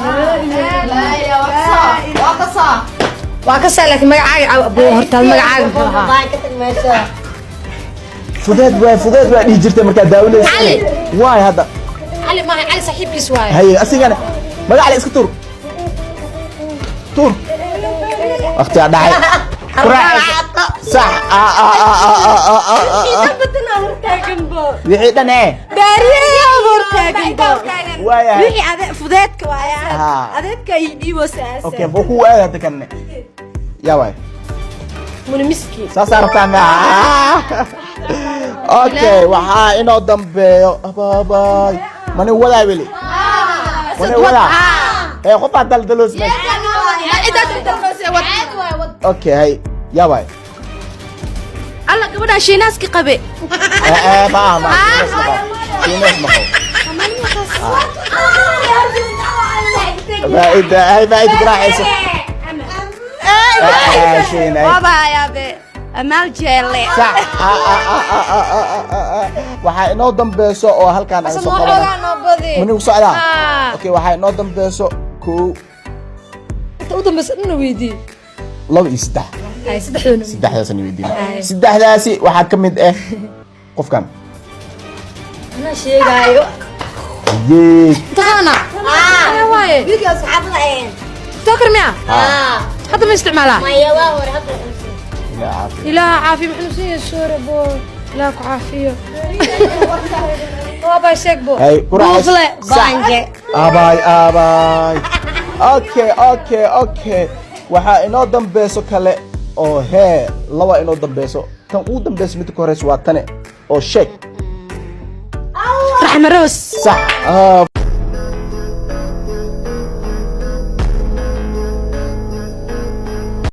لا يا وقصة وكسر لك مقعد أبو هرتال مقعد فضيت بقى دي جرت مركز داولة علي. واي هذا علي ما علي صاحب يسوي هي أصيغنا ما علي اسك تور أختي عدا هاي صح وحيدنا إيه بارية هرتال واي وحي هذا فضيتك وايا هذاك يدي وساس أوكي هو هذا كنا يا واي من مسكين ساسار تاما اوكي waxaa inoo dambeeyo baabay mani wada wili mani wada qof aad daldalos okay hay ya way alla gabadha shiinaaski qabe ma shiinaas ma بايد قراعيسه بابا يا بي مال جيلي صح waxaa inoo dambeeso oo halkaan aan soo qabanay mani u socdaa okay waxaa inoo dambeeso koo inta u dambeeso inuu weydii laba iyo saddex ay saddexdoona saddexdaas aan weydiin saddexdaasi waxaa ka mid ah qofkan ana sheegayo yee taqana waaye wiilka asxaabada ayeen تذكر مياه حتى ما يستعملها ما يواور هذا لا عافية محنوسية السورة بو لا عافية بابا يسيك بو بوفلة بانجي أباي اوكي waxaa inoo dambeeso kale oo hee laba inoo dambeeso tan uu dambeeso mid ka horeysa waa tane oo sheeg رحمة روس صح